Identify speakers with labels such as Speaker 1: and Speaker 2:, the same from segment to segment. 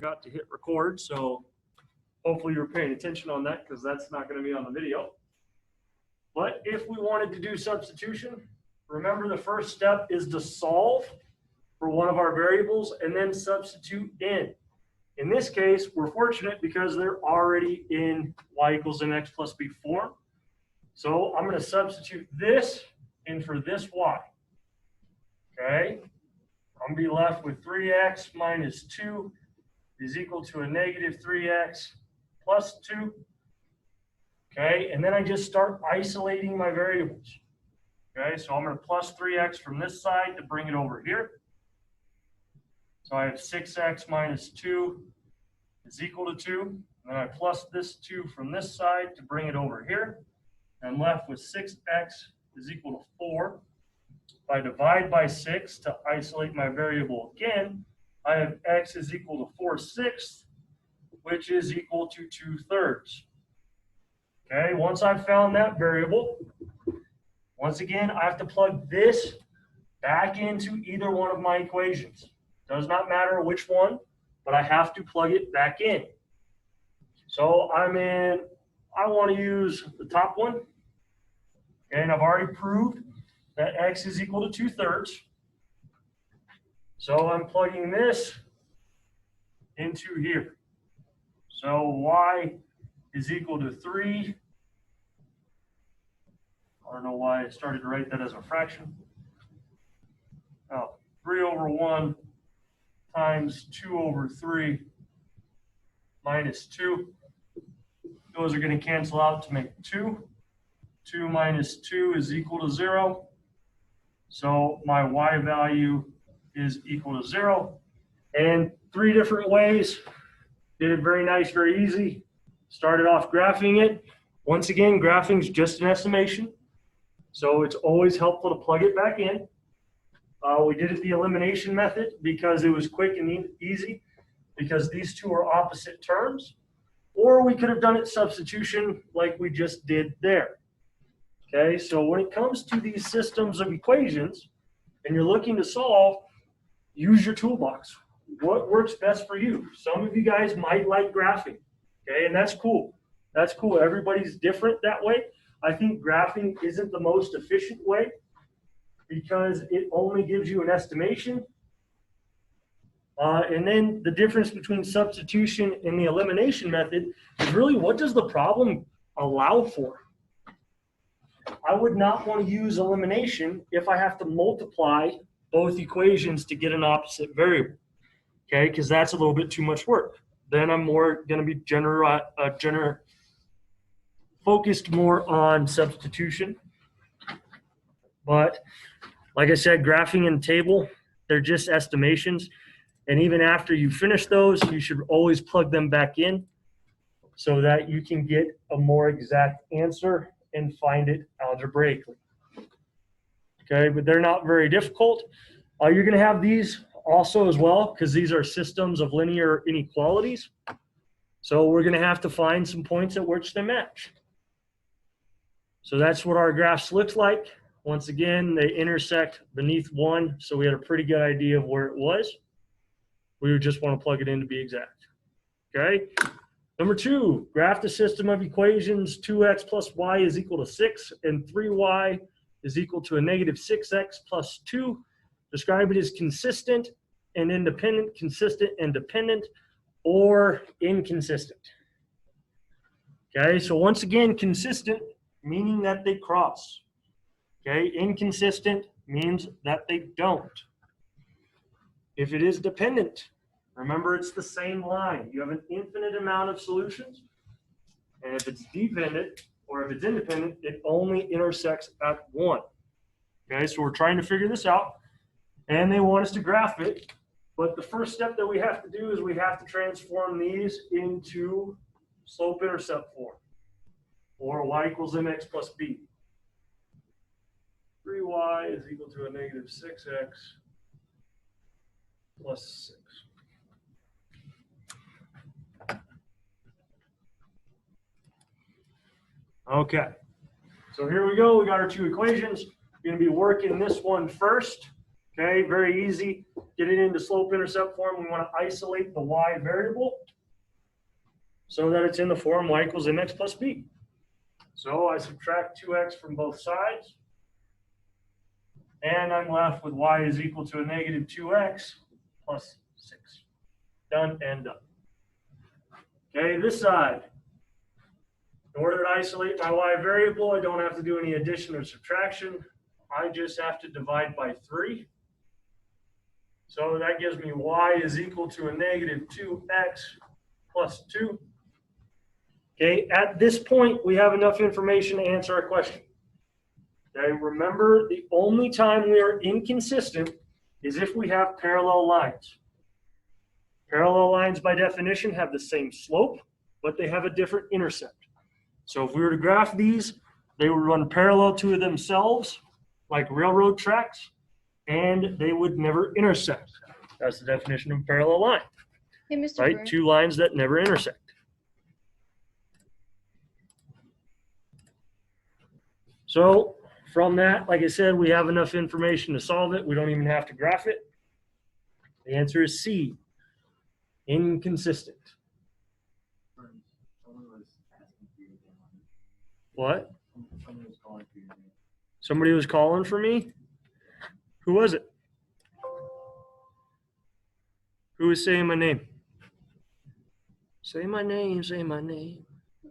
Speaker 1: forgot to hit record, so hopefully you're paying attention on that because that's not going to be on the video. But if we wanted to do substitution, remember the first step is to solve for one of our variables and then substitute in. In this case, we're fortunate because they're already in y equals mx plus b form. So I'm going to substitute this in for this y. Okay, I'm going to be left with 3x minus 2 is equal to a negative 3x plus 2. Okay, and then I just start isolating my variables. Okay, so I'm going to plus 3x from this side to bring it over here. So I have 6x minus 2 is equal to 2. And then I plus this 2 from this side to bring it over here. I'm left with 6x is equal to 4. If I divide by 6 to isolate my variable again, I have x is equal to 4/6, which is equal to 2/3. Okay, once I've found that variable, once again, I have to plug this back into either one of my equations. Does not matter which one, but I have to plug it back in. So I want to use the top one. Okay, and I've already proved that x is equal to 2/3. So I'm plugging this into here. So y is equal to 3. I don't know why I started to write that as a fraction. Oh, 3/1 times 2/3 minus 2. Those are going to cancel out to make 2. 2 minus 2 is equal to 0. So my y value is equal to 0. And 3 different ways. Did it very nice, very easy. Started off graphing it. Once again, graphing is just an estimation. So it's always helpful to plug it back in. We did it the elimination method because it was quick and easy, because these two are opposite terms. Or we could have done it substitution like we just did there. Okay, so when it comes to these systems of equations and you're looking to solve, use your toolbox. What works best for you? Some of you guys might like graphing, okay, and that's cool. That's cool. Everybody's different that way. I think graphing isn't the most efficient way because it only gives you an estimation. And then the difference between substitution and the elimination method is really, what does the problem allow for? I would not want to use elimination if I have to multiply both equations to get an opposite variable, okay, because that's a little bit too much work. Then I'm more going to be focused more on substitution. But like I said, graphing and table, they're just estimations. And even after you finish those, you should always plug them back in so that you can get a more exact answer and find it algebraically. Okay, but they're not very difficult. You're going to have these also as well because these are systems of linear inequalities. So we're going to have to find some points at which they match. So that's what our graphs look like. Once again, they intersect beneath 1, so we had a pretty good idea of where it was. We would just want to plug it in to be exact. Okay. Number 2, graph the system of equations 2x plus y is equal to 6 and 3y is equal to a negative 6x plus 2. Describe it as consistent and independent, consistent and dependent, or inconsistent. Okay, so once again, consistent meaning that they cross. Okay, inconsistent means that they don't. If it is dependent, remember it's the same line. You have an infinite amount of solutions. And if it's dependent or if it's independent, it only intersects at 1. Okay, so we're trying to figure this out. And they want us to graph it. But the first step that we have to do is we have to transform these into slope-intercept form, or y equals mx plus b. 3y is equal to a negative 6x plus 6. Okay, so here we go. We got our two equations. We're going to be working this one first. Okay, very easy. get it into slope-intercept form, we want to isolate the y variable so that it's in the form y equals mx plus b. So I subtract 2x from both sides, and I'm left with y is equal to a negative 2x plus 6. Done and done. Okay, this side. In order to isolate my y variable, I don't have to do any addition or subtraction. I just have to divide by 3. So that gives me y is equal to a negative 2x plus 2. Okay, at this point, we have enough information to answer our question. Okay, remember, the only time we are inconsistent is if we have parallel lines. Parallel lines, by definition, have the same slope, but they have a different intercept. So if we were to graph these, they would run parallel to themselves, like railroad tracks, and they would never intersect. That's the definition of a parallel line.
Speaker 2: Hey, Mr.
Speaker 1: Right?
Speaker 2: Burr.
Speaker 1: Two lines that never intersect. So from that, like I said, we have enough information to solve it. We don't even have to graph it. The answer is C, inconsistent. What? Somebody was calling for me? Who was it? Who was saying my name? Say my name, say my name. A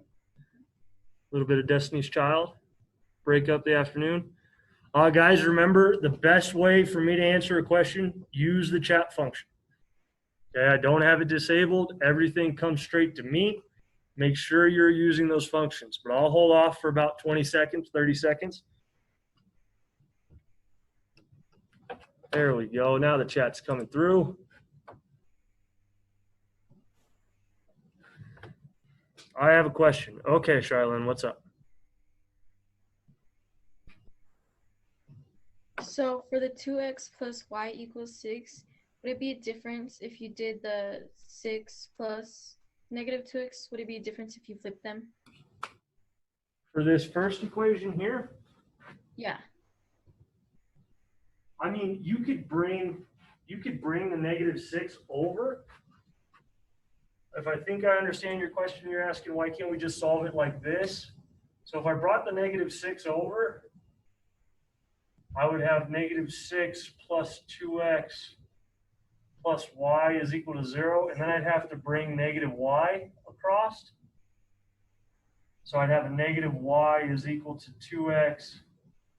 Speaker 1: little bit of Destiny's Child. Break up the afternoon. Guys, remember, the best way for me to answer a question, use the chat function. Okay, I don't have it disabled. Everything comes straight to me. Make sure you're using those functions, but I'll hold off for about 20 seconds, 30 seconds. There we go. Now the chat's coming through. I have a question. Okay, Charlene, what's up?
Speaker 2: So for the 2x plus y equals 6, would it be a difference if you did the 6 plus negative 2x? Would it be a difference if you flip them?
Speaker 1: For this first equation here,
Speaker 2: Yeah.
Speaker 1: I mean, you could bring the negative 6 over. If I think I understand your question, you're asking why can't we just solve it like this? So if I brought the negative 6 over, I would have negative 6 plus 2x plus y is equal to 0, and then I'd have to bring negative y across. So I'd have a negative y is equal to 2x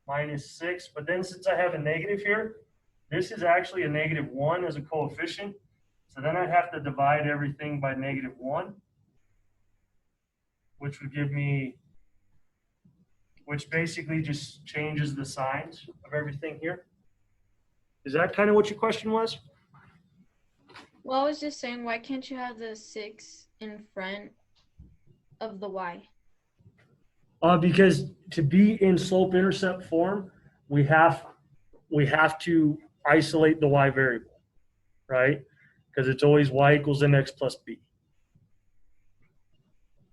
Speaker 1: minus 6. But then since I have a negative here, this is actually a negative 1 as a coefficient. So then I'd have to divide everything by negative 1, which would give me, which basically just changes the signs of everything here. Is that kind of what your question was?
Speaker 2: Well, I was just saying, why can't you have the 6 in front of the y?
Speaker 1: Because to be in slope-intercept form, we have to isolate the y variable, right? Because it's always y equals mx plus b.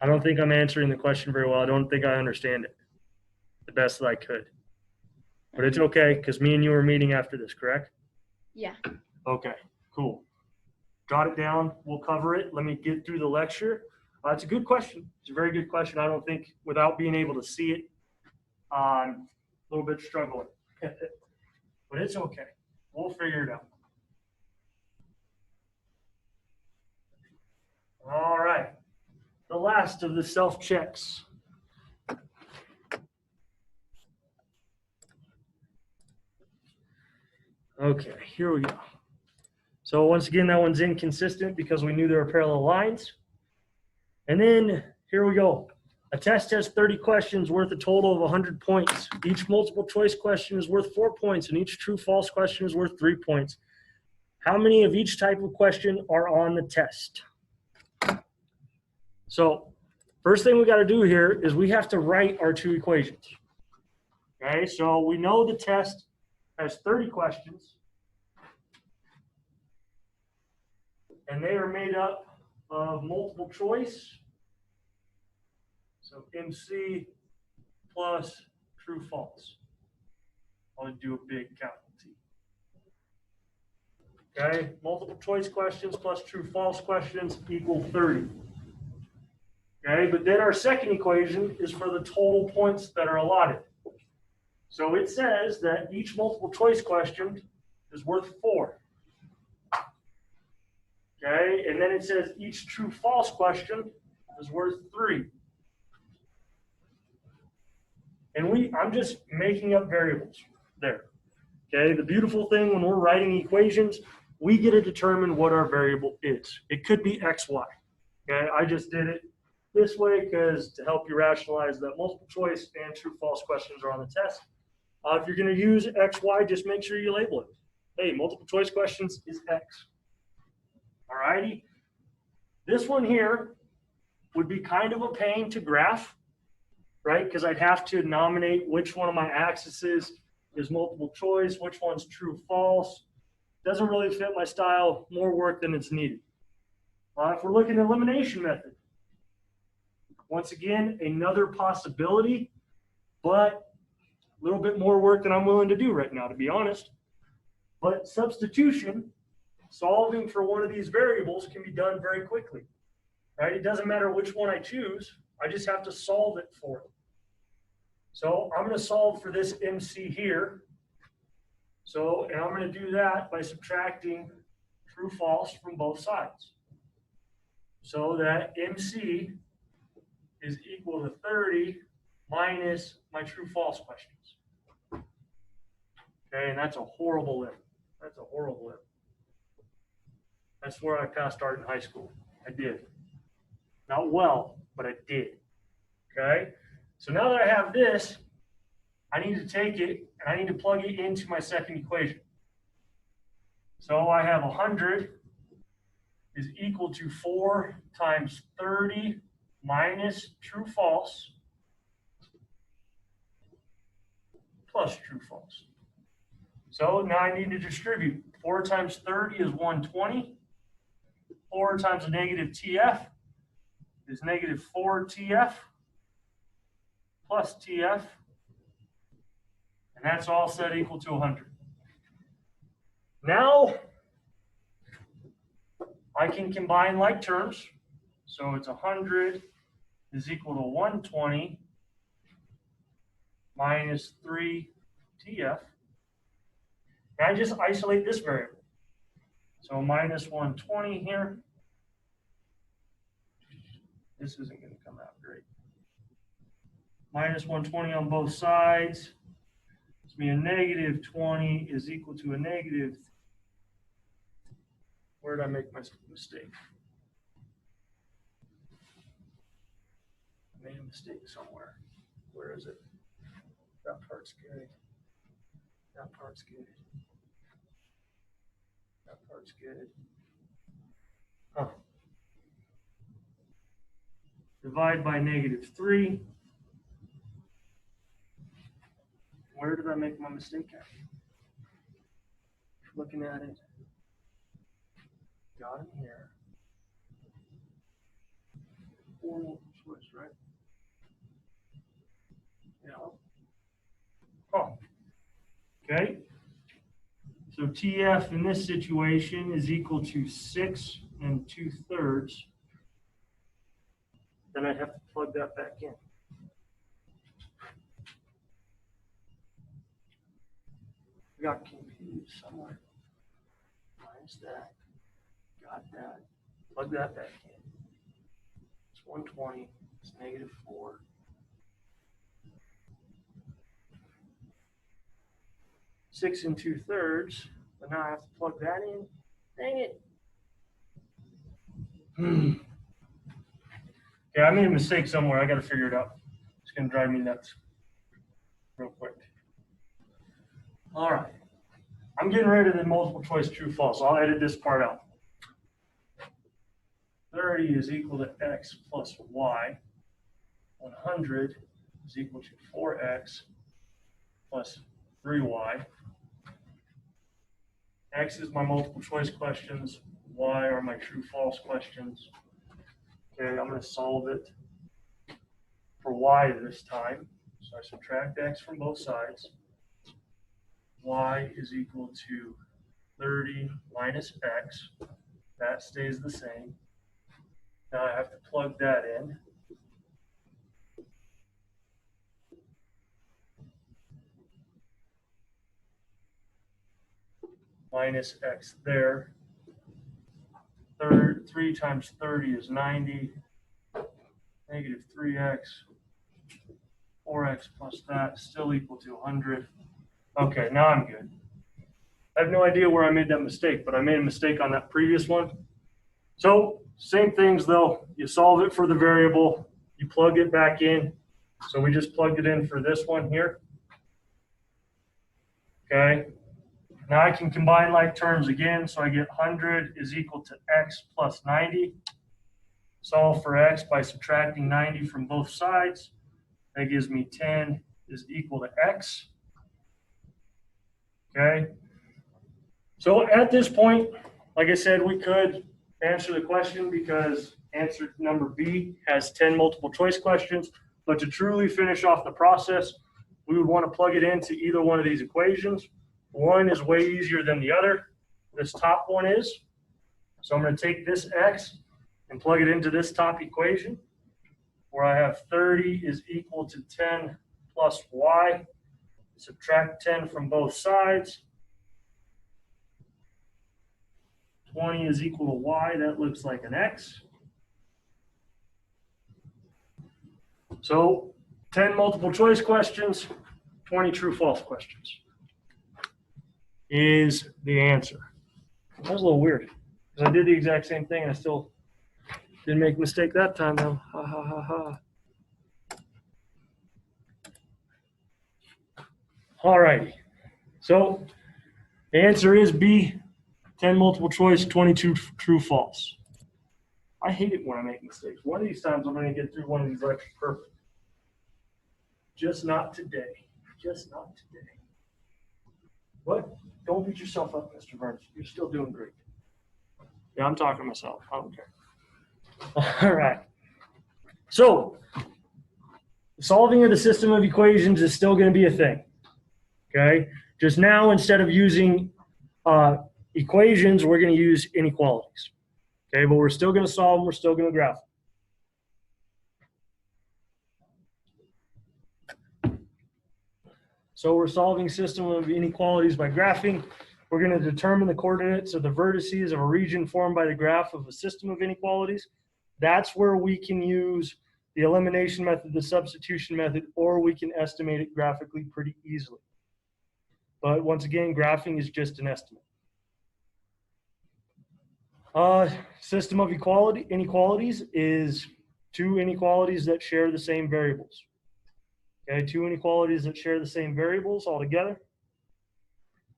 Speaker 1: I don't think I'm answering the question very well. I don't think I understand it the best that I could. But it's okay, because me and you are meeting after this, correct?
Speaker 2: Yeah.
Speaker 1: Okay, cool. Jot it down. We'll cover it. Let me get through the lecture. It's a good question. It's a very good question. I don't think, without being able to see it, I'm a little bit struggling. But it's okay. We'll figure it out. All right. The last of the self-checks. Okay, here we go. So once again, that one's inconsistent because we knew there were parallel lines. And then here we go. A test has 30 questions worth a total of 100 points. Each multiple choice question is worth 4 points, and each true false question is worth 3 points. How many of each type of question are on the test? So first thing we got to do here is we have to write our two equations. Okay, so we know the test has 30 questions, and they are made up of multiple choice. So MC plus true false. I'll do a big capital T. Okay, multiple choice questions plus true false questions equal 30. Okay, but then our second equation is for the total points that are allotted. So it says that each multiple choice question is worth 4. Okay, and then it says each true false question is worth 3. And I'm just making up variables there. Okay, the beautiful thing when we're writing equations, we get to determine what our variable is. It could be x, y. Okay, I just did it this way because to help you rationalize that multiple choice and true false questions are on the test. If you're going to use x, y, just make sure you label it. Hey, multiple choice questions is x. All righty. This one here would be kind of a pain to graph, right? Because I'd have to nominate which one of my axes is multiple choice, which one's true, false. Doesn't really fit my style, more work than it's needed. If we're looking at elimination method, once again, another possibility, but a little bit more work than I'm willing to do right now, to be honest. But substitution, solving for one of these variables can be done very quickly, right? It doesn't matter which one I choose. I just have to solve it for it. So I'm going to solve for this MC here. So, and I'm going to do that by subtracting true, false from both sides. So that MC is equal to 30 minus my true, false questions. Okay, and that's a horrible limit. That's a horrible limit. That's where I passed art in high school. I did. Not well, but I did. Okay? So now that I have this, I need to take it and I need to plug it into my second equation. So I have 100 is equal to 4 times 30 minus true false plus true false. So now I need to distribute. 4 times 30 is 120. 4 times a negative TF is negative 4 TF plus TF. And that's all set equal to 100. Now, I can combine like terms. So it's 100 is equal to 120 minus 3 TF. And I just isolate this variable. So minus 120 here. This isn't going to come out great. Minus 120 on both sides. Gives me a negative 20 is equal to a negative. Where did I make my mistake? I made a mistake somewhere. Where is it? That part's good. That part's good. That part's good. Huh. Divide by negative 3. Where did I make my mistake at? Looking at it. Got it here. 4 multiple choice, right? Yeah. Oh. Okay. So TF in this situation is equal to 6 2/3. Then I'd have to plug that back in. I got confused somewhere. Minus that. Got that. Plug that back in. It's 120. It's negative 4. Six 2/3. But now I have to plug that in. Dang it. Yeah, I made a mistake somewhere. I got to figure it out. It's going to drive me nuts real quick. All right. I'm getting rid of the multiple choice true false. I'll edit this part out. 30 is equal to x plus y. 100 is equal to 4x plus 3y. X is my multiple choice questions. Y are my true false questions. Okay, I'm going to solve it for y this time. So I subtract x from both sides. Y is equal to 30 minus x. That stays the same. Now I have to plug that in. Minus x there. 3 times 30 is 90. Negative 3x. 4x plus that still equal to 100. Okay, now I'm good. I have no idea where I made that mistake, but I made a mistake on that previous one. So same things though. You solve it for the variable. You plug it back in. So we just plugged it in for this one here. Okay. Now I can combine like terms again. So I get 100 is equal to x plus 90. Solve for x by subtracting 90 from both sides. That gives me 10 is equal to x. Okay. So at this point, like I said, we could answer the question because answer number B has 10 multiple choice questions. But to truly finish off the process, we would want to plug it into either one of these equations. One is way easier than the other. This top one is. So I'm going to take this x and plug it into this top equation where I have 30 is equal to 10 plus y. Subtract 10 from both sides. 20 is equal to y. That looks like an x. So 10 multiple choice questions, 20 true false questions is the answer. That was a little weird because I did the exact same thing and I still didn't make a mistake that time though. Ha ha ha ha. All righty. So the answer is B, 10 multiple choice, 22 true false. I hate it when I make mistakes. One of these times I'm going to get through one of these lectures perfect. Just not today. Just not today. But don't beat yourself up, Mr. Burns. You're still doing great. Yeah, I'm talking to myself. I don't care. All right. So solving of the system of equations is still going to be a thing. Okay. Just now, instead of using equations, we're going to use inequalities. Okay, but we're still going to solve them. We're still going to graph them. So we're solving system of inequalities by graphing. We're going to determine the coordinates of the vertices of a region formed by the graph of a system of inequalities. That's where we can use the elimination method, the substitution method, or we can estimate it graphically pretty easily. But once again, graphing is just an estimate. System of inequalities is two inequalities that share the same variables. Okay, two inequalities that share the same variables altogether.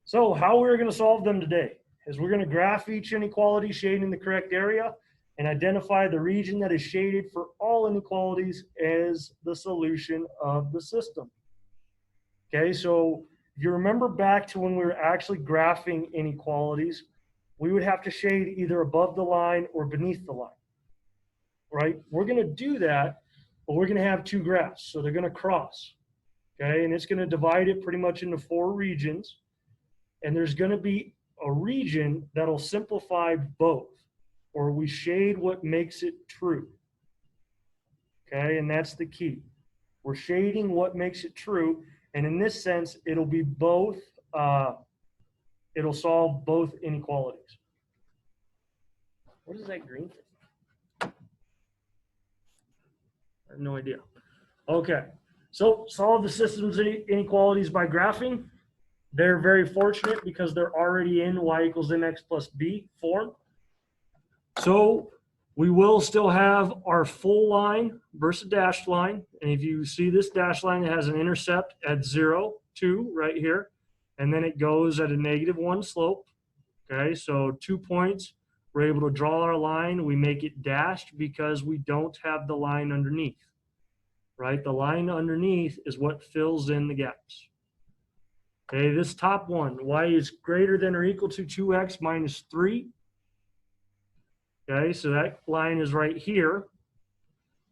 Speaker 1: So how we're going to solve them today is we're going to graph each inequality shading the correct area and identify the region that is shaded for all inequalities as the solution of the system. Okay, so if you remember back to when we were actually graphing inequalities, we would have to shade either above the line or beneath the line, right? We're going to do that, but we're going to have two graphs, so they're going to cross, okay? And it's going to divide it pretty much into four regions, and there's going to be a region that'll simplify both, or we shade what makes it true, okay? And that's the key. We're shading what makes it true, and in this sense, it'll be both, it'll solve both inequalities. What is that green thing? I have no idea. Okay, so solve the system's inequalities by graphing. They're very fortunate because they're already in y equals mx plus b form. So we will still have our full line versus dashed line. And if you see this dashed line, it has an intercept at 0, 2 right here. And then it goes at a -1 slope. Okay, so 2 points. We're able to draw our line. We make it dashed because we don't have the line underneath. Right, the line underneath is what fills in the gaps. Okay, this top one, y is greater than or equal to 2x minus 3. Okay, so that line is right here.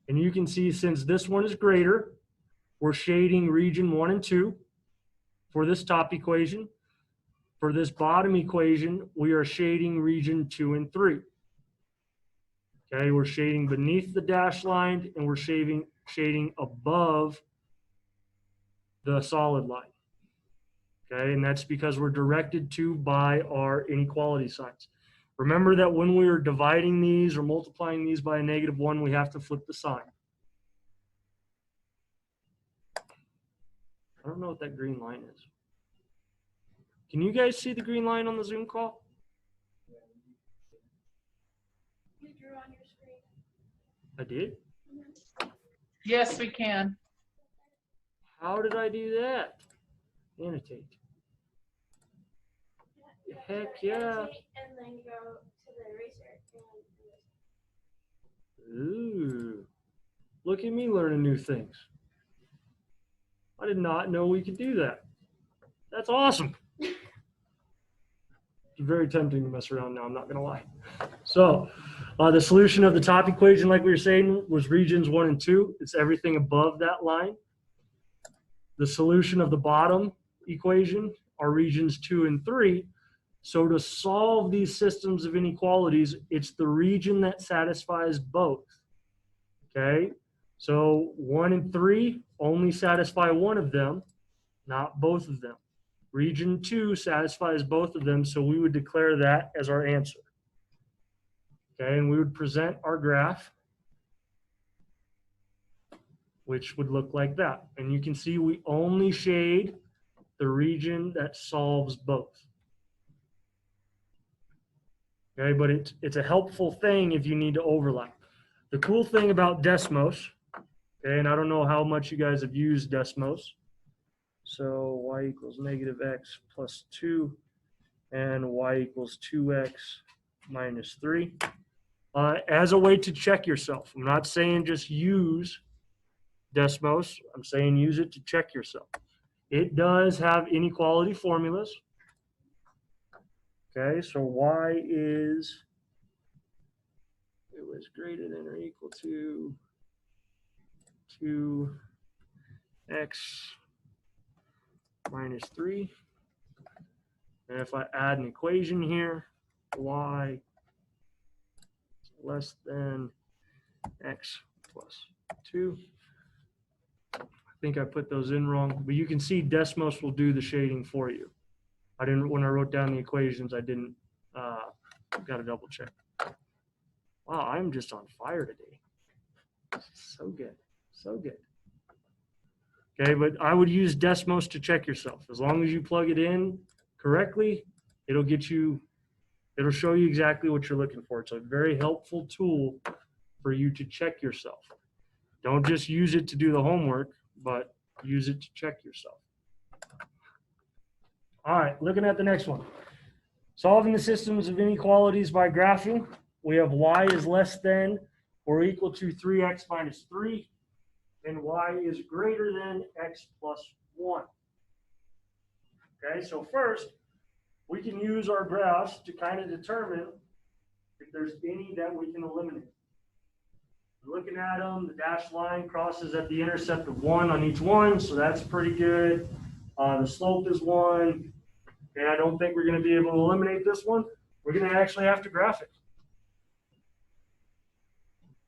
Speaker 1: And you can see since this one is greater, we're shading region 1 and 2 for this top equation. for this bottom equation, we are shading region 2 and 3. Okay, we're shading beneath the dashed line and we're shading above the solid line. Okay, and that's because we're directed to by our inequality signs. Remember that when we are dividing these or multiplying these by a -1, we have to flip the sign. I don't know what that green line is. Can you guys see the green line on the Zoom call?
Speaker 2: You drew on your screen.
Speaker 1: I did?
Speaker 3: Yes, we can.
Speaker 1: How did I do that? Annotate. Heck yeah.
Speaker 2: And then go to the eraser.
Speaker 1: Ooh. Look at me learning new things. I did not know we could do that. That's awesome. It's very tempting to mess around now, I'm not going to lie. So the solution of the top equation, like we were saying, was regions 1 and 2. It's everything above that line. The solution of the bottom equation are regions 2 and 3. So to solve these systems of inequalities, it's the region that satisfies both. Okay? So 1 and 3 only satisfy one of them, not both of them. Region 2 satisfies both of them, so we would declare that as our answer. Okay, and we would present our graph, which would look like that. And you can see we only shade the region that solves both. Okay, but it's a helpful thing if you need to overlap. The cool thing about Desmos, okay, and I don't know how much you guys have used Desmos. So y equals -x plus 2 and y equals 2x minus 3. As a way to check yourself. I'm not saying just use Desmos. I'm saying use it to check yourself. It does have inequality formulas. Okay, so y is, it was greater than or equal to 2x minus 3. And if I add an equation here, y less than x plus 2. I think I put those in wrong, but you can see Desmos will do the shading for you. I didn't, when I wrote down the equations, I didn't, got to double check. Wow, I'm just on fire today. So good, so good. Okay, but I would use Desmos to check yourself. As long as you plug it in correctly, it'll get you, it'll show you exactly what you're looking for. It's a very helpful tool for you to check yourself. Don't just use it to do the homework, but use it to check yourself. All right, looking at the next one. Solving the systems of inequalities by graphing, we have y is less than or equal to 3x minus 3, and y is greater than x plus 1. Okay, so first, we can use our graphs to kind of determine if there's any that we can eliminate. Looking at them, the dashed line crosses at the intercept of 1 on each one, so that's pretty good. The slope is 1, and I don't think we're going to be able to eliminate this one. We're going to actually have to graph it.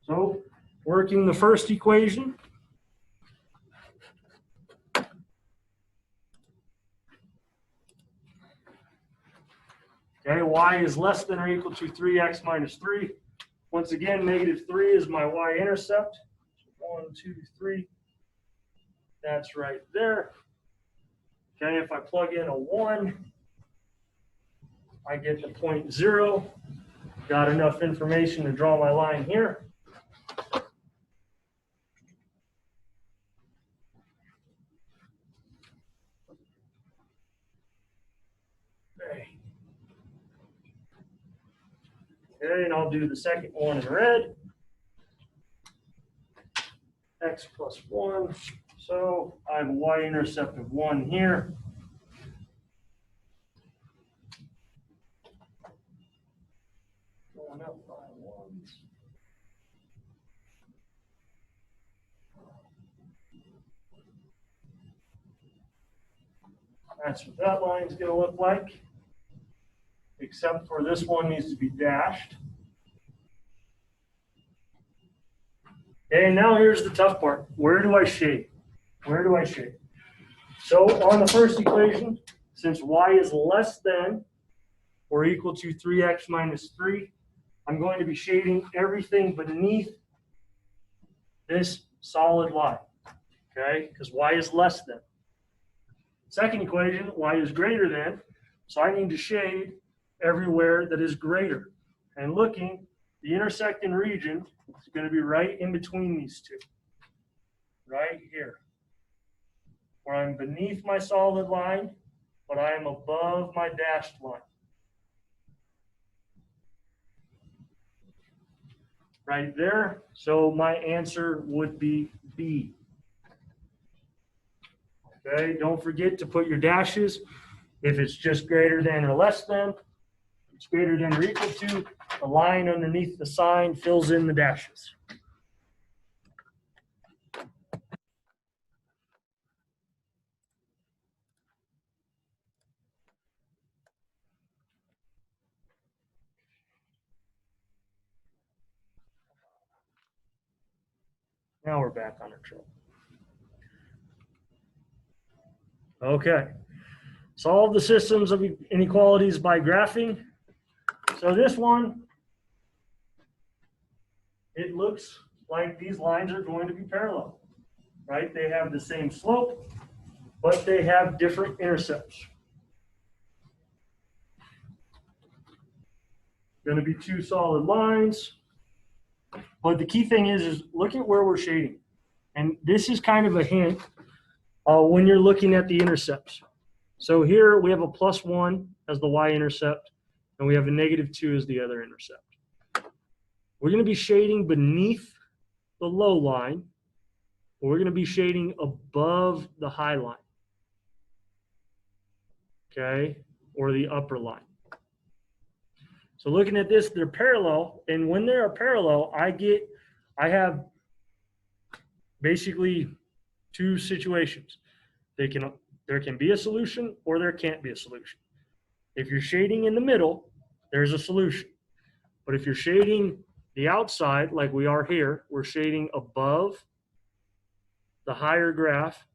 Speaker 1: So, working the first equation. Okay, y is less than or equal to 3x minus 3. Once again, -3 is my y-intercept. 1, 2, 3. That's right there. Okay, if I plug in a 1, I get the point 0. Got enough information to draw my line here. Okay, and I'll do the second one in red. X plus 1. So I have a y-intercept of 1 here. Going up by 1s. That's what that line's going to look like. except for this one needs to be dashed. Okay, and now here's the tough part. Where do I shade? Where do I shade? So on the first equation, since y is less than or equal to 3x minus 3, I'm going to be shading everything beneath this solid line, okay? Because y is less than. Second equation, y is greater than, so I need to shade everywhere that is greater. And looking, the intersecting region is going to be right in between these two, right here, where I'm beneath my solid line, but I am above my dashed line. Right there, so my answer would be B. Okay, don't forget to put your dashes. If it's just greater than or less than, it's greater than or equal to, the line underneath the sign fills in the dashes. Now we're back on our track. Okay, solve the systems of inequalities by graphing. So this one, it looks like these lines are going to be parallel, right? They have the same slope, but they have different intercepts. Going to be two solid lines. But the key thing is look at where we're shading. And this is kind of a hint when you're looking at the intercepts. So here we have a +1 as the y-intercept, and we have a -2 as the other intercept. We're going to be shading beneath the low line, or we're going to be shading above the high line, okay, or the upper line. So looking at this, they're parallel, and when they are parallel, I have basically two situations. There can be a solution or there can't be a solution. If you're shading in the middle, there's a solution. But if you're shading the outside, like we are here, we're shading above the higher graph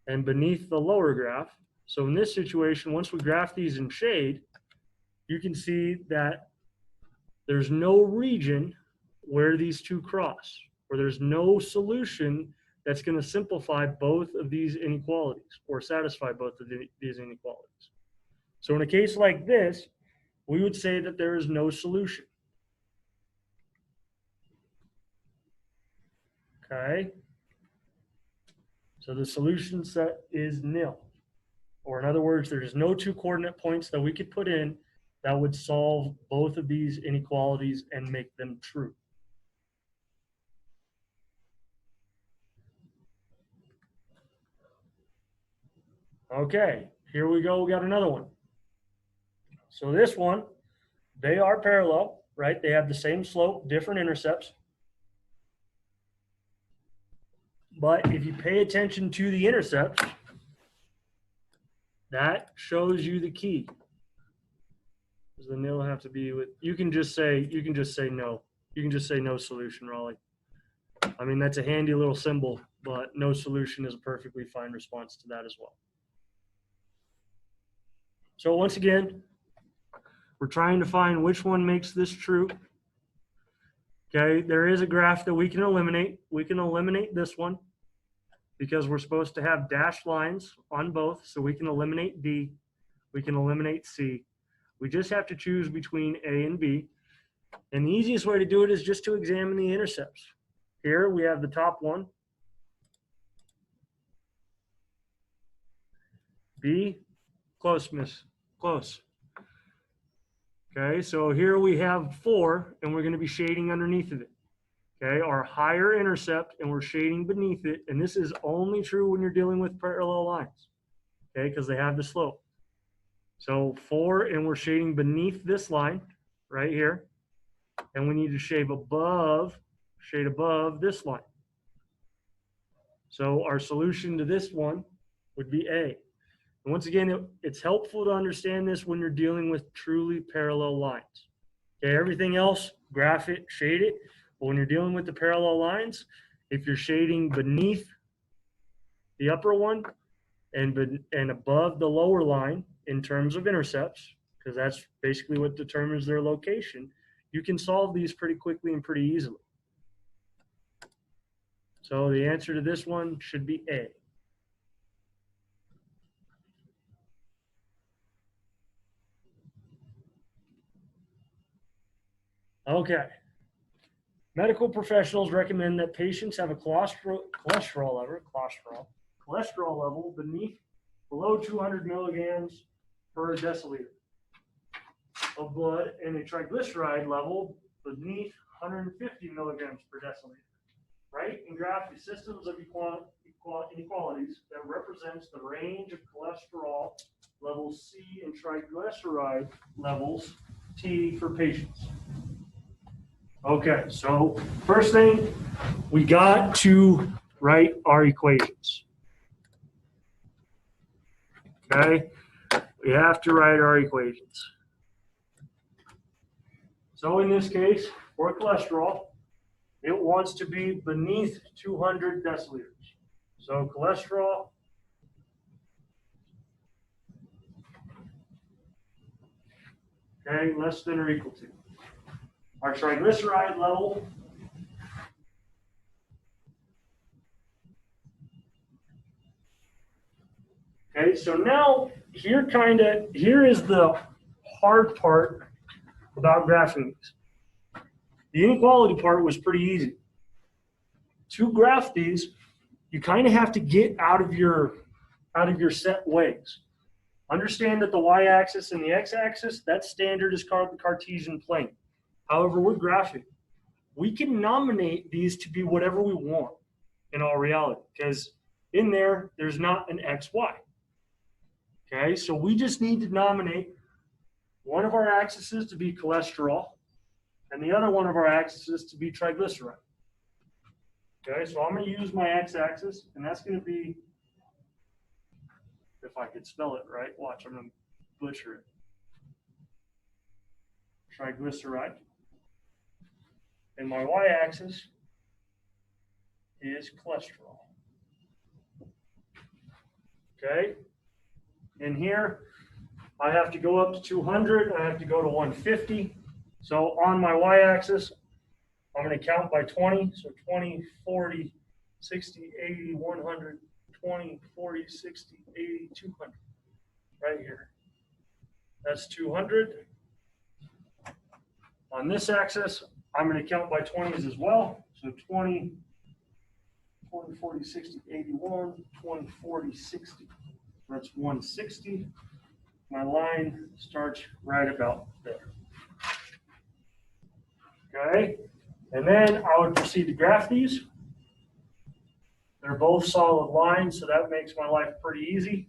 Speaker 1: and beneath the lower graph. So in this situation, once we graph these in shade, you can see that there's no region where these two cross, or there's no solution that's going to simplify both of these inequalities or satisfy both of these inequalities. So in a case like this, we would say that there is no solution. Okay? So the solution set is nil. Or in other words, there's no two coordinate points that we could put in that would solve both of these inequalities and make them true. Okay, here we go. We got another one. So this one, they are parallel, right? They have the same slope, different intercepts. But if you pay attention to the intercepts, that shows you the key. Does the nil have to be with? You can just say no. You can just say no solution, Raleigh. I mean, that's a handy little symbol, but no solution is a perfectly fine response to that as well. So once again, we're trying to find which one makes this true. Okay, there is a graph that we can eliminate. We can eliminate this one because we're supposed to have dashed lines on both, so we can eliminate D. We can eliminate C. We just have to choose between A and B. And the easiest way to do it is just to examine the intercepts. Here we have the top one. B, close, miss, close. Okay, so here we have 4, and we're going to be shading underneath of it. Okay, our higher intercept, and we're shading beneath it. And this is only true when you're dealing with parallel lines, okay, because they have the slope. So 4, and we're shading beneath this line right here. And we need to shade above this line. So our solution to this one would be A. And once again, it's helpful to understand this when you're dealing with truly parallel lines. Okay, everything else, graph it, shade it. But when you're dealing with the parallel lines, if you're shading beneath the upper one and above the lower line in terms of intercepts, because that's basically what determines their location, you can solve these pretty quickly and pretty easily. So the answer to this one should be A. Okay. Medical professionals recommend that patients have a cholesterol level below 200 milligrams per deciliter of blood and a triglyceride level beneath 150 milligrams per deciliter. Write and graph the systems of inequalities that represents the range of cholesterol levels C and triglyceride levels T for patients. Okay, so first thing, we got to write our equations. Okay, we have to write our equations. So in this case, for cholesterol, it wants to be beneath 200 deciliters. So cholesterol okay, less than or equal to. Our triglyceride level okay, so now here is the hard part about graphing these. The inequality part was pretty easy. To graph these, you kind of have to get out of your set ways. Understand that the y-axis and the x-axis, that standard is called the Cartesian plane. However, we're graphing. We can nominate these to be whatever we want in all reality, because in there's not an x, y. Okay, so we just need to nominate one of our axes to be cholesterol and the other one of our axes to be triglyceride. Okay, so I'm going to use my x-axis, and that's going to be, if I could spell it right, watch, I'm going to butcher it. Triglyceride. And my y-axis is cholesterol. Okay, and here I have to go up to 200, I have to go to 150. So on my y-axis, I'm going to count by 20. So 20, 40, 60, 80, 100, 20, 40, 60, 80, 200. Right here. That's 200. On this axis, I'm going to count by 20s as well. So 20, 40, 40, 60, 81, 20, 40, 60. That's 160. My line starts right about there. Okay, and then I would proceed to graph these. They're both solid lines, so that makes my life pretty easy.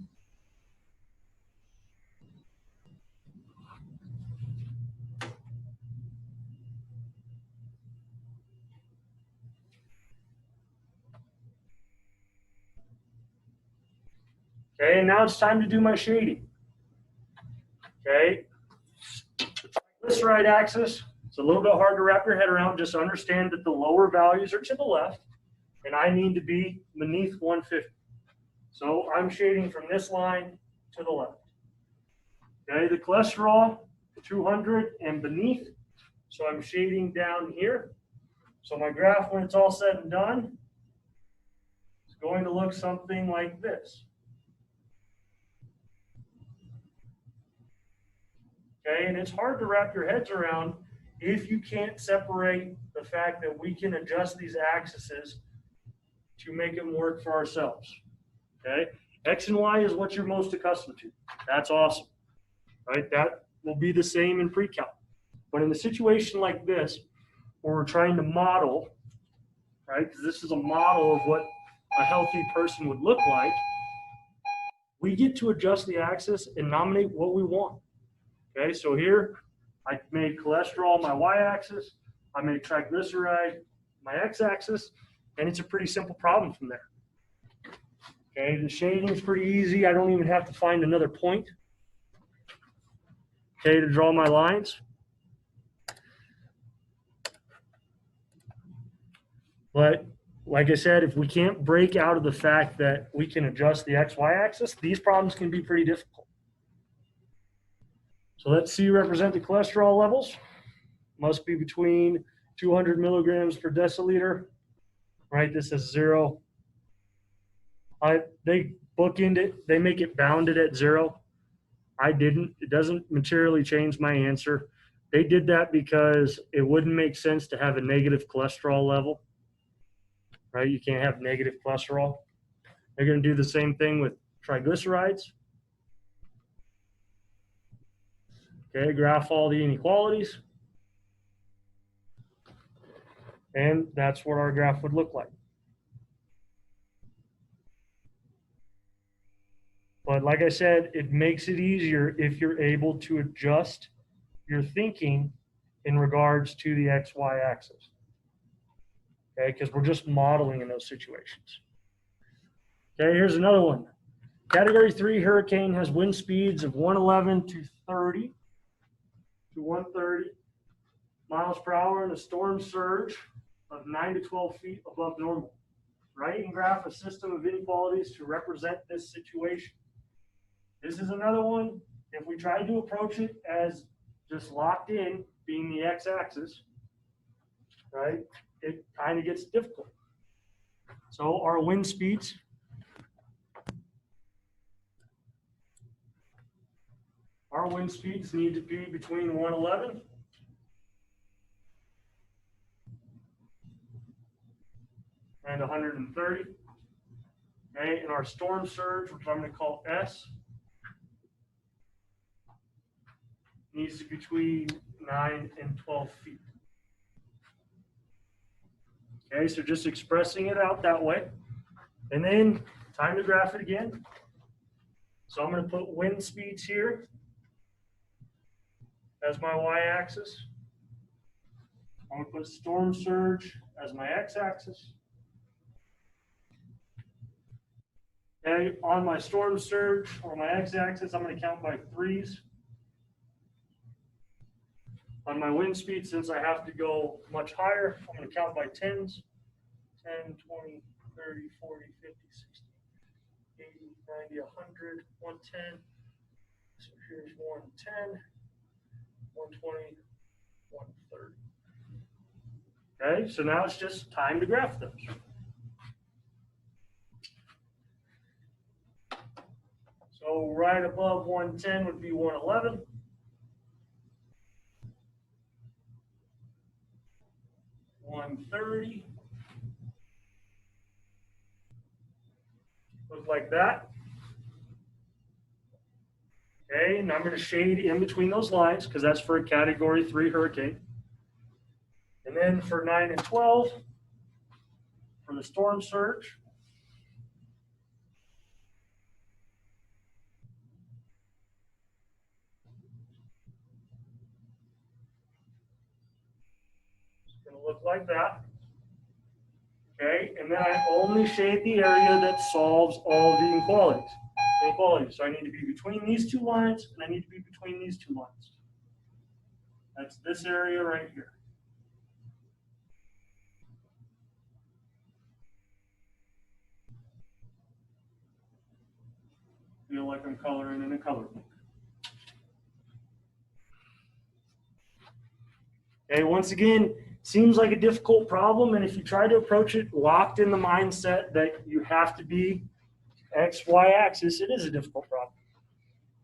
Speaker 1: Okay, and now it's time to do my shading. Okay, the triglyceride axis, it's a little bit hard to wrap your head around. Just understand that the lower values are to the left, and I need to be beneath 150. So I'm shading from this line to the left. Okay, the cholesterol, 200 and beneath, so I'm shading down here. So my graph, when it's all said and done, is going to look something like this. Okay, and it's hard to wrap your heads around if you can't separate the fact that we can adjust these axes to make them work for ourselves. Okay, X and Y is what you're most accustomed to. That's awesome, right? That will be the same in pre-calc. But in a situation like this, where we're trying to model, right, because this is a model of what a healthy person would look like, we get to adjust the axis and nominate what we want. Okay, so here I made cholesterol my y-axis, I made triglyceride my x-axis, and it's a pretty simple problem from there. Okay, the shading is pretty easy. I don't even have to find another point, okay, to draw my lines. But like I said, if we can't break out of the fact that we can adjust the XY axis, these problems can be pretty difficult. So let's see, represent the cholesterol levels. Must be between 200 milligrams per deciliter. Write this as 0. They bookend it. They make it bounded at 0. I didn't. It doesn't materially change my answer. They did that because it wouldn't make sense to have a negative cholesterol level, right? You can't have negative cholesterol. They're going to do the same thing with triglycerides. Okay, graph all the inequalities. And that's what our graph would look like. But like I said, it makes it easier if you're able to adjust your thinking in regards to the XY axis. Okay, because we're just modeling in those situations. Okay, here's another one. Category 3 hurricane has wind speeds of 111 to 130 miles per hour and a storm surge of 9 to 12 feet above normal. Write and graph a system of inequalities to represent this situation. This is another one. If we try to approach it as just locked in, being the x-axis, right, it kind of gets difficult. So our wind speeds, need to be between 111 and 130. Okay, and our storm surge, which I'm going to call S, needs to be between 9 and 12 feet. Okay, so just expressing it out that way. And then time to graph it again. So I'm going to put wind speeds here as my y-axis. I'm going to put storm surge as my x-axis. Okay, on my storm surge or my x-axis, I'm going to count by 3s. On my wind speed, since I have to go much higher, I'm going to count by 10s. 10, 20, 30, 40, 50, 60, 80, 90, 100, 110. So here's 110, 120, 130. Okay, so now it's just time to graph those. So right above 110 would be 111. 130. Look like that. Okay, and I'm going to shade in between those lines because that's for a Category 3 hurricane. And then for 9 and 12, for the storm surge, it's going to look like that. Okay, and then I only shade the area that solves all the inequalities. So I need to be between these two lines, and I need to be between these two lines. That's this area right here. Feel like I'm coloring in a color book. Okay, once again, seems like a difficult problem, and if you try to approach it locked in the mindset that you have to be X, Y axis, it is a difficult problem.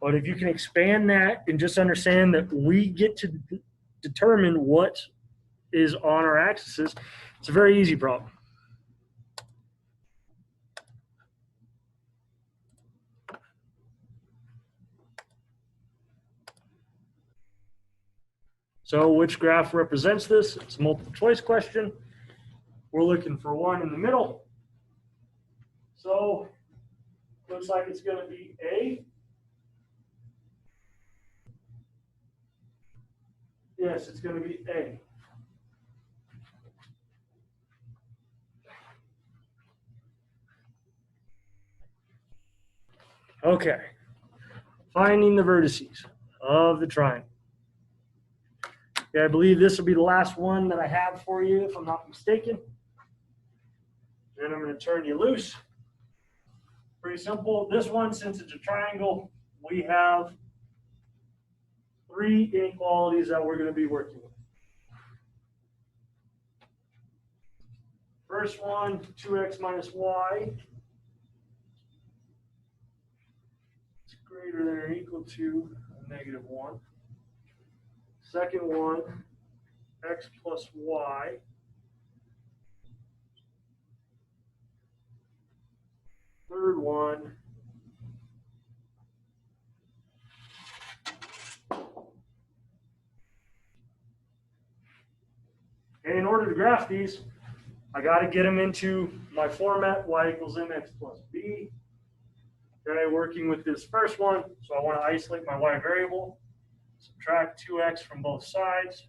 Speaker 1: But if you can expand that and just understand that we get to determine what is on our axes, it's a very easy problem. So which graph represents this? It's a multiple choice question. We're looking for one in the middle. So looks like it's going to be A. Yes, it's going to be A. Okay. Finding the vertices of the triangle. Okay, I believe this will be the last one that I have for you, if I'm not mistaken. Then I'm going to turn you loose. Pretty simple. This one, since it's a triangle, we have 3 inequalities that we're going to be working with. First one, 2x minus y is greater than or equal to -1. Second one, x plus y third one, and in order to graph these, I got to get them into my format, y equals mx plus b. Okay, working with this first one, so I want to isolate my y variable, subtract 2x from both sides.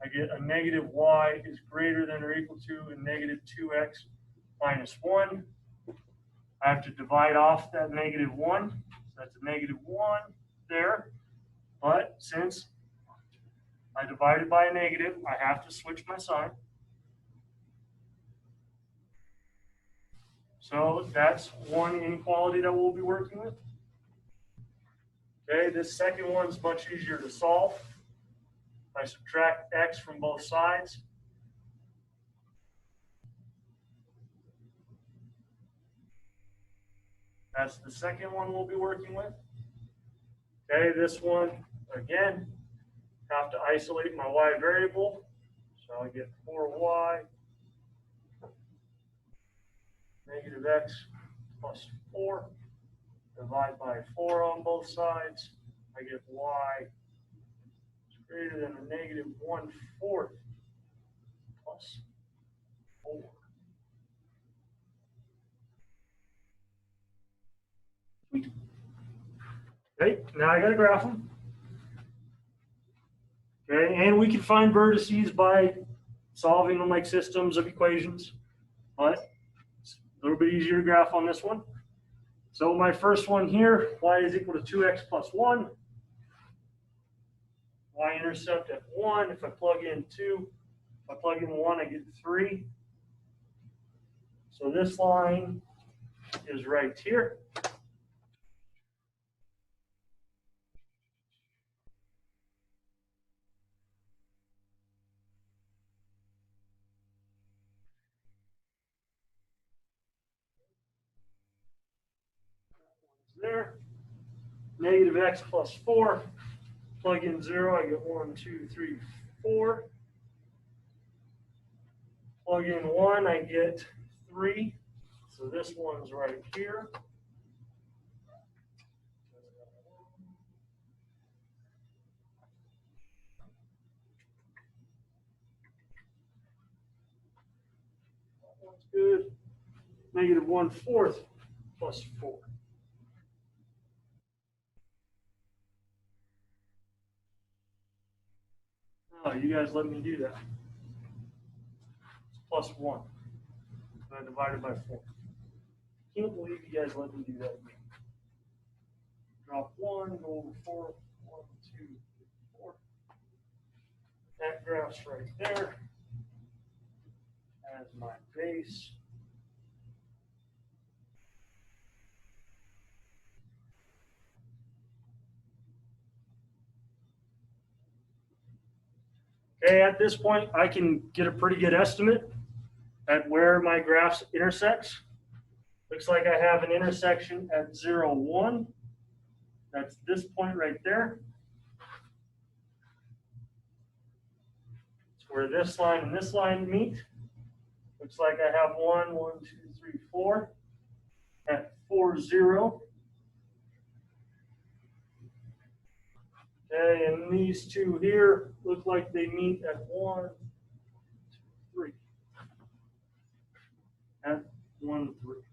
Speaker 1: I get a negative y is greater than or equal to a negative 2x minus 1. I have to divide off that negative 1, so that's a negative 1 there. But since I divided by a negative, I have to switch my sign. So that's one inequality that we'll be working with. Okay, this second one's much easier to solve. I subtract x from both sides. That's the second one we'll be working with. Okay, this one, again, have to isolate my y variable. So I get 4y negative x plus 4. Divide by 4 on both sides. I get y is greater than a negative 1/4 plus 4. Sweet. Okay, now I got to graph them. Okay, and we can find vertices by solving them like systems of equations, but it's a little bit easier to graph on this one. So my first one here, y is equal to 2x plus 1. Y-intercept at 1. If I plug in 2, if I plug in 1, I get 3. So this line is right here. There. Negative x plus 4. Plug in 0, I get 1, 2, 3, 4. Plug in 1, I get 3. So this one's right here. That one's good. Negative 1/4 plus 4. Oh, you guys let me do that. It's plus 1. And I divided by 4. Can't believe you guys let me do that again. Drop 1, go over 4. 1, 2, 3, 4. That graph's right there as my base. Okay, at this point, I can get a pretty good estimate at where my graphs intersects. Looks like I have an intersection at 0, 1. That's this point right there. It's where this line and this line meet. Looks like I have 1, 1, 2, 3, 4 at 4, 0. Okay, and these two here look like they meet at 1, 2, 3. At 1, 3.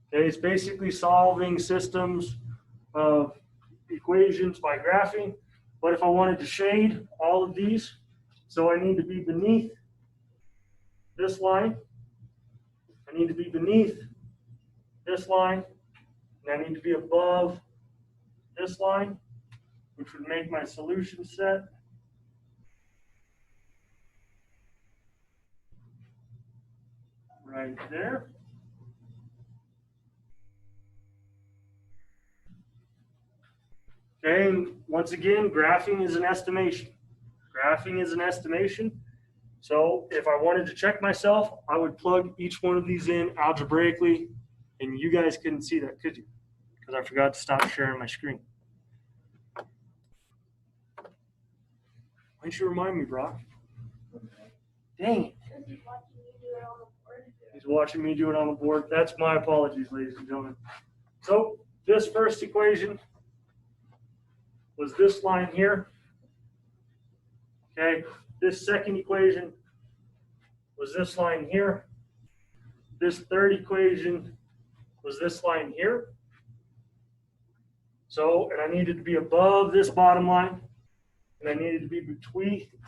Speaker 1: Okay, it's basically solving systems of equations by graphing. But if I wanted to shade all of these, so I need to be beneath this line. I need to be beneath this line, and I need to be above this line, which would make my solution set. Right there. Okay, and once again, graphing is an estimation. Graphing is an estimation. So if I wanted to check myself, I would plug each one of these in algebraically, and you guys couldn't see that, could you? Because I forgot to stop sharing my screen. Why don't you remind me, Brock? Dang it. He's watching me do it on the board. That's my apologies, ladies and gentlemen. So this first equation was this line here. Okay, this second equation was this line here. This third equation was this line here. So, and I needed to be above this bottom line, and I needed to be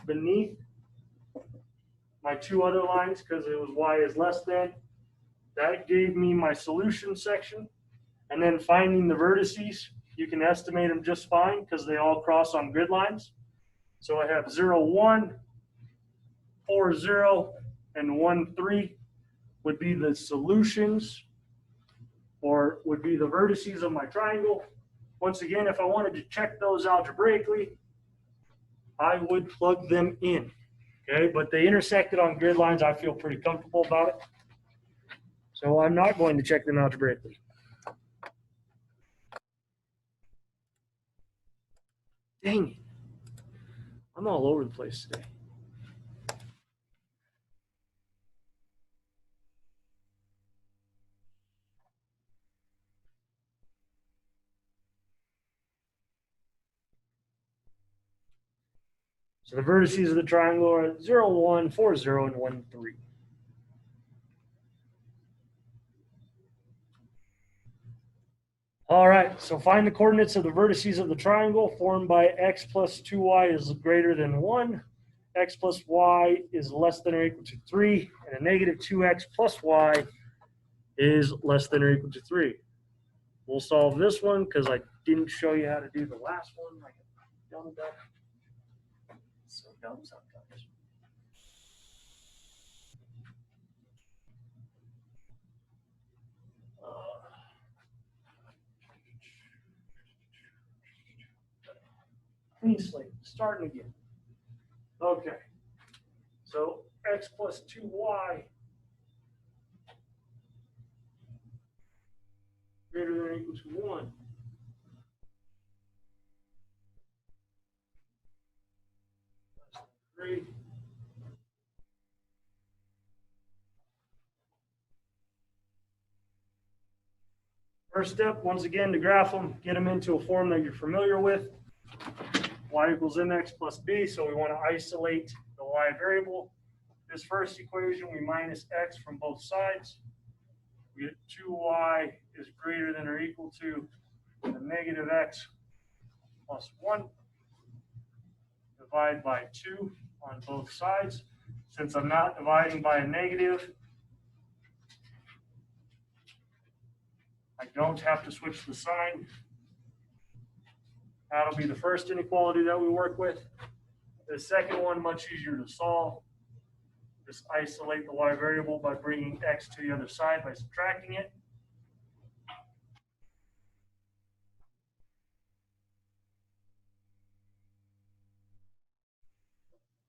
Speaker 1: beneath my two other lines because it was y is less than. That gave me my solution section. And then finding the vertices, you can estimate them just fine because they all cross on grid lines. So I have 0, 1, 4, 0, and 1, 3 would be the solutions, or would be the vertices of my triangle. Once again, if I wanted to check those algebraically, I would plug them in. Okay, but they intersected on grid lines. I feel pretty comfortable about it. So I'm not going to check them algebraically. Dang it. I'm all over the place today. So the vertices of the triangle are 0, 1, 4, 0, and 1, 3. All right, so find the coordinates of the vertices of the triangle formed by x plus 2y is greater than 1, x plus y is less than or equal to 3, and a negative 2x plus y is less than or equal to 3. We'll solve this one because I didn't show you how to do the last one. Like a dumb duck. So dumb sometimes. Clean slate, starting again. Okay, so x plus 2y greater than or equal to 1. Less than 3. First step, once again, to graph them, get them into a form that you're familiar with. Y equals mx plus b, so we want to isolate the y variable. This first equation, we minus x from both sides. We get 2y is greater than or equal to the negative x plus 1. Divide by 2 on both sides. Since I'm not dividing by a negative, I don't have to switch the sign. That'll be the first inequality that we work with. The second one, much easier to solve. Just isolate the y variable by bringing x to the other side by subtracting it.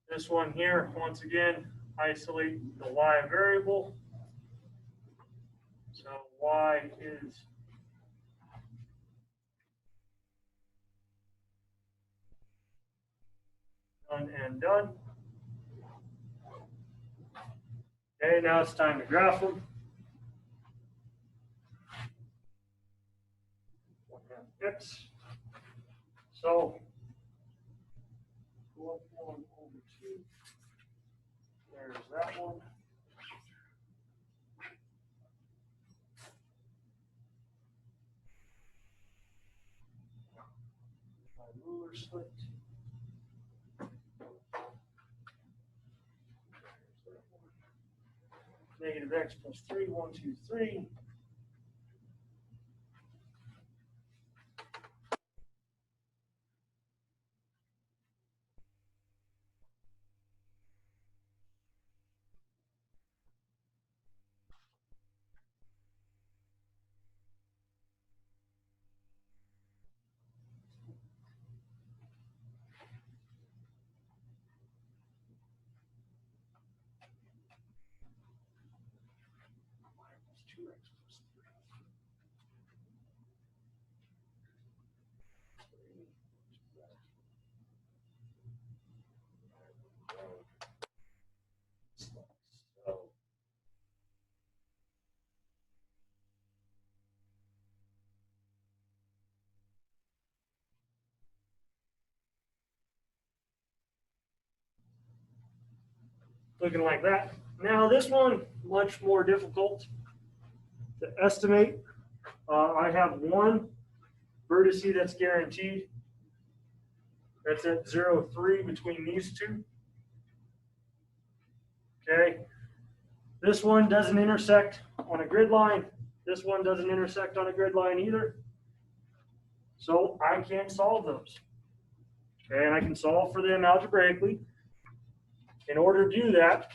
Speaker 1: This one here, once again, isolate the y variable. So y is done and done. Okay, now it's time to graph them. 1/2 x. So, go up 1 over 2. There's that one. My ruler slipped. Negative x plus 3, 1, 2, 3. looking like that. Now this one, much more difficult to estimate. I have one vertex that's guaranteed. That's at 0, 3 between these two. Okay. This one doesn't intersect on a grid line. This one doesn't intersect on a grid line either. So I can't solve those. Okay, and I can solve for them algebraically. In order to do that,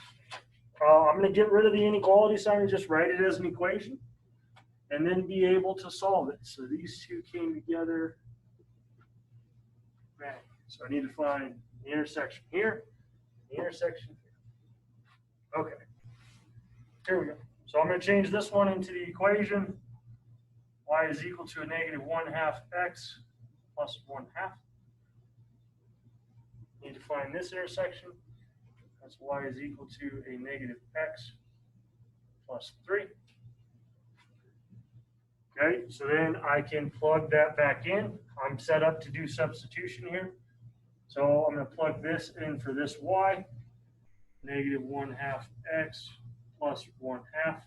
Speaker 1: I'm going to get rid of the inequality sign and just write it as an equation, and then be able to solve it. So these two came together. Man, so I need to find the intersection here, the intersection here. Okay, here we go. So I'm going to change this one into the equation. Y is equal to a negative 1/2 x plus 1/2. Need to find this intersection. That's y is equal to a negative x plus 3. Okay, so then I can plug that back in. I'm set up to do substitution here. So I'm going to plug this in for this y. Negative 1/2 x plus 1/2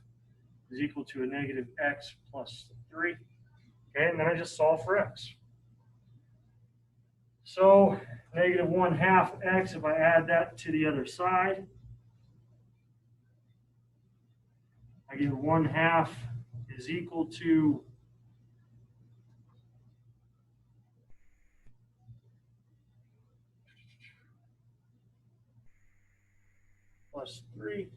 Speaker 1: is equal to a negative x plus 3. Okay, and then I just solve for x. So negative 1/2 x, if I add that to the other side, I get 1/2 is equal to plus 3.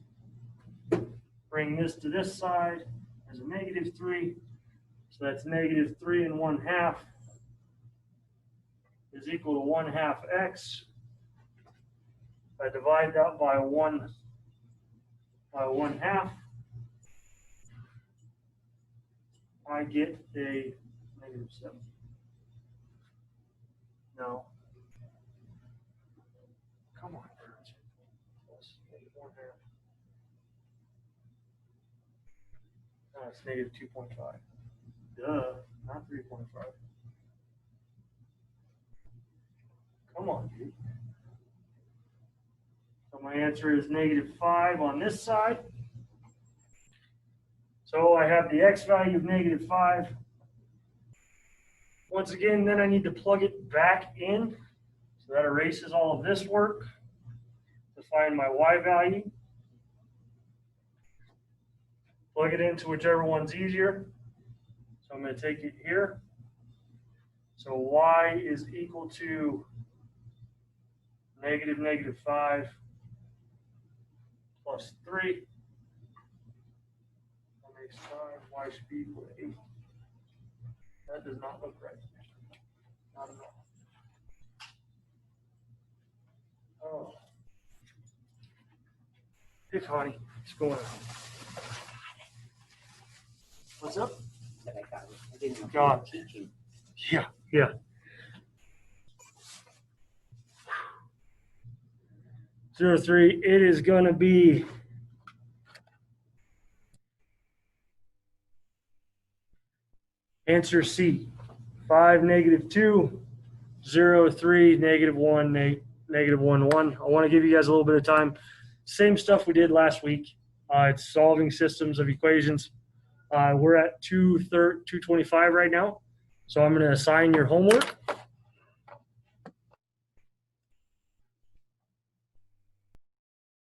Speaker 1: Bring this to this side as a negative 3. So that's negative 3 and 1/2 is equal to 1/2 x. If I divide that by 1/2, I get a negative 7. No. Come on. Plus negative 1/2. No, it's negative 2.5. Duh, not 3.5. Come on, dude. So my answer is negative 5 on this side. So I have the x value of negative 5. Once again, then I need to plug it back in. So that erases all of this work to find my y value. Plug it into whichever one's easier. So I'm going to take it here. So y is equal to negative 5 plus 3. That makes 5. Y should be equal to 8. That does not look right. Not at all. Oh. Hey, Connie. What's going on? What's up?
Speaker 4: That I got it. I didn't know
Speaker 1: God.
Speaker 4: you were teaching.
Speaker 1: Yeah. 0, 3. It is going to be answer C. 5, negative 2, 0, 3, negative 1, negative 1, 1. I want to give you guys a little bit of time. Same stuff we did last week. It's solving systems of equations. We're at 225 right now. So I'm going to assign your homework.